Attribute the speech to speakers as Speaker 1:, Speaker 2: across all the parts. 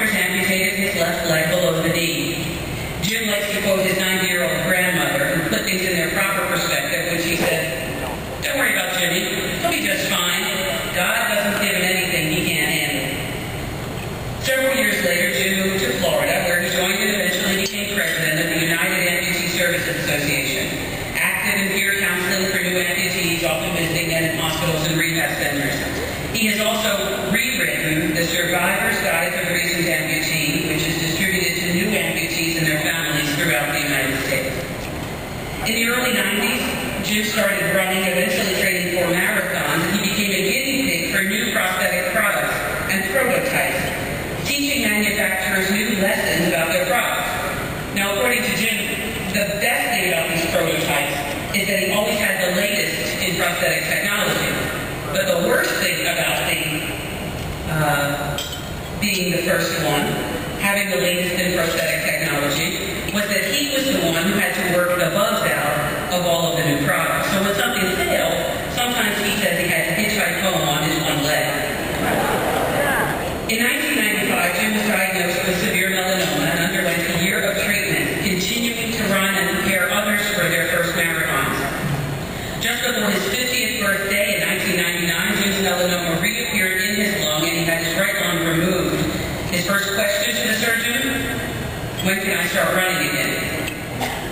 Speaker 1: doctors amputated his left leg below the knee. Jim likes to quote his 90-year-old grandmother and put things in their proper perspective when she said, "Don't worry about Jimmy, he'll be just fine. God doesn't give him anything he can't handle." Several years later, Jim moved to Florida, where he joined and eventually became president of the United Amputee Services Association, active in peer counseling for new amputees, often visiting them in hospitals and rehab centers. He has also rewritten the Survivor's Guide to the Recent Amputee, which is distributed to new amputees and their families throughout the United States. In the early 90s, Jim started running, eventually training for marathons, and he became a guinea pig for new prosthetic products and prototypes, teaching manufacturers new lessons about their products. Now, according to Jim, the best thing about these prototypes is that he always had the latest in prosthetic technology. But the worst thing about being the first one, having the latest in prosthetic technology, was that he was the one who had to work the bugs out of all of the new products. So when something failed, sometimes he says he had to hitchhike home on his one leg. In 1995, Jim was diagnosed with severe melanoma and underwent a year of treatment, continuing to run and prepare others for their first marathons. Just before his 50th birthday in 1999, Jim's melanoma reappeared in his lung and he had his right lung removed. His first question to the surgeon: "When can I start running again?"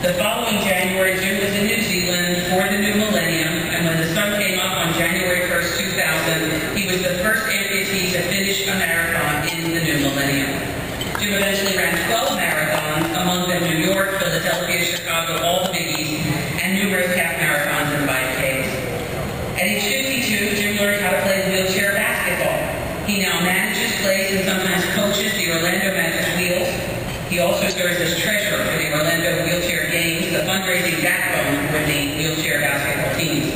Speaker 1: The following January, Jim was in New Zealand for the new millennium, and when the sun came up on January 1st, 2000, he was the first amputee to finish a marathon in the new millennium. Jim eventually ran 12 marathons, among them New York, Philadelphia, Chicago, all the biggies, and numerous half marathons and 5Ks. At age 52, Jim learned how to play wheelchair basketball. He now manages, plays, and sometimes coaches the Orlando Magic Wheels. He also serves as treasurer for the Orlando Wheelchair Games, the fundraising backbone for the wheelchair basketball teams.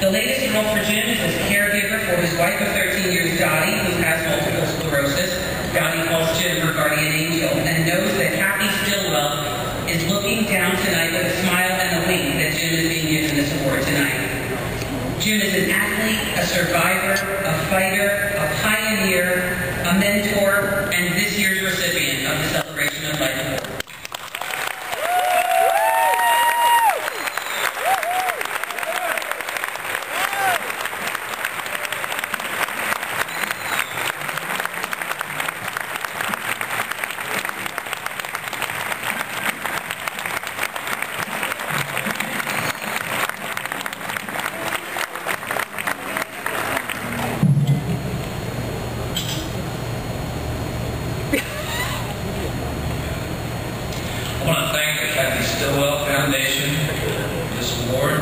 Speaker 1: The latest role for Jim is as caregiver for his wife of 13 years, Dottie, who has multiple sclerosis. Dottie calls Jim her guardian angel and knows that Happy Stilwell is looking down tonight with a smile and a wink that Jim is being given this award tonight. Jim is an athlete, a survivor, a fighter, a pioneer, a mentor, and this year's recipient of the Celebration of Life Award.
Speaker 2: I want to thank the Kathy Stilwell Foundation for this award.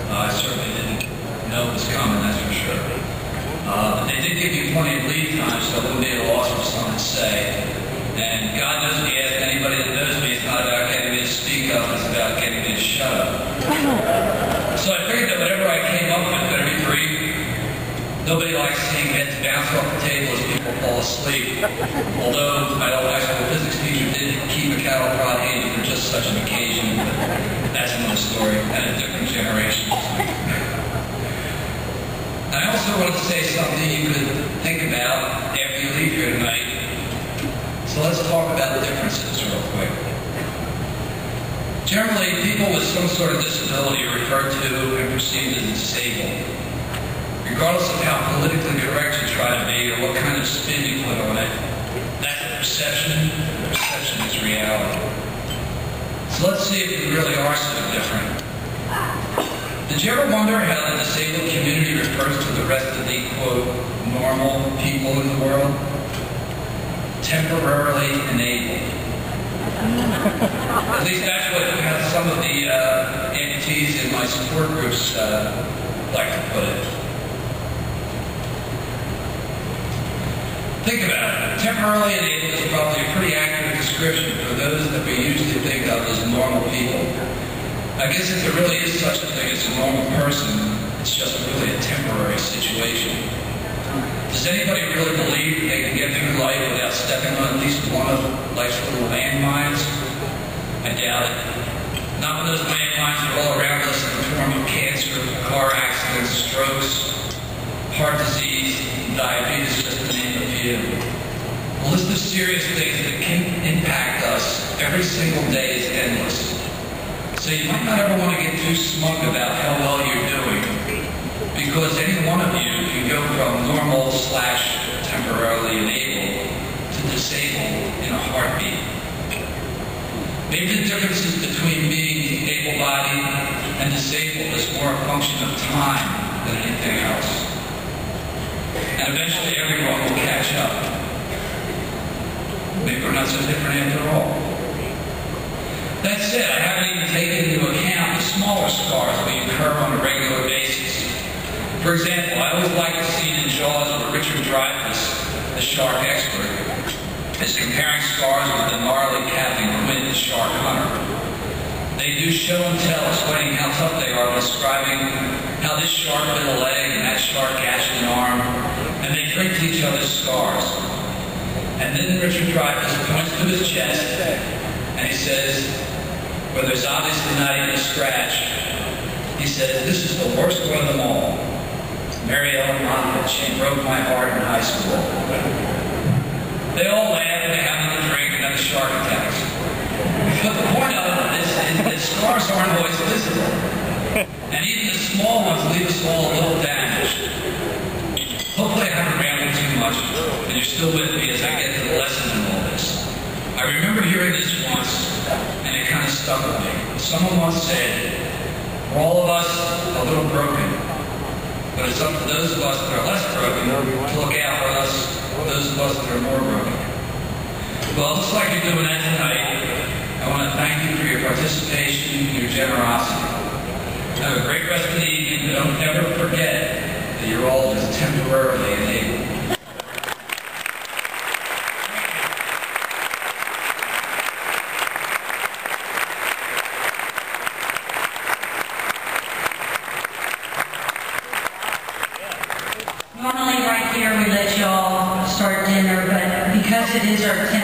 Speaker 2: I certainly didn't know it was coming, that's for sure. But they did give me plenty of lead time, so I wouldn't be at a loss for something to say. And God knows me, ask anybody that knows me, it's not about getting me to speak up, it's about getting me to shut up. So I figured that whatever I came up with better be brief. Nobody likes seeing heads bounce off the table as people fall asleep. Although my old high school physics teacher did keep a cattle prod handy for just such an occasion, but that's another story and a different generation. I also wanted to say something you could think about after you leave here tonight. So let's talk about the differences real quick. Generally, people with some sort of disability are referred to and perceived as disabled. Regardless of how politically correct you try to be or what kind of spin you put on it, that's the perception. The perception is reality. So let's see if we really are so different. Did you ever wonder how the disabled community refers to the rest of the, quote, normal people in the world? Temporarily enabled. At least that's how some of the amputees in my support groups like to put it. Think about it. Temporarily enabled is probably a pretty accurate description for those that we usually think of as normal people. I guess if there really is such a thing as a normal person, it's just really a temporary situation. Does anybody really believe they can get through life without stepping on at least one of life's little landmines? I doubt it. Not when those landmines are all around us in the form of cancer, car accidents, strokes, heart disease, diabetes, just to name a few. The list of serious things that can impact us every single day is endless. So you might not ever want to get too smug about how well you're doing, because any one of you can go from normal / temporarily enabled to disabled in a heartbeat. Maybe the differences between being able-bodied and disabled is more a function of time than anything else. And eventually everyone will catch up. Maybe we're not so different after all. That said, I haven't even taken into account the smaller scars we incur on a regular basis. For example, I always like the scene in Jaws where Richard Dreyfuss, the shark expert, is comparing scars with the gnarly Captain Quinn, the shark hunter. They do show and tell, explaining how tough they are, describing how this shark bit a leg and that shark gashed an arm, and they drink to each other's scars. And then Richard Dreyfuss points to his chest, and he says, where there's obviously not even a scratch, he says, "This is the worst one of them all. Mary Ellen Moffat, she broke my heart in high school." They all laugh, they have another drink, and have the shark attacks. But the point of this is that scars aren't always visible. And even the small ones leave us all a little damaged. Hopefully I haven't rambled too much, and you're still with me as I get to the lesson in all this. I remember hearing this once, and it kind of stuck with me. Someone once said, "We're all of us a little broken, but it's up to those of us that are less broken to look out for us, those of us that are more broken." Well, it looks like you're doing that tonight. I want to thank you for your participation and your generosity. Have a great rest of the evening, but don't ever forget that you're all just temporarily enabled.
Speaker 1: Normally right here we let y'all start dinner, but because it is our 10th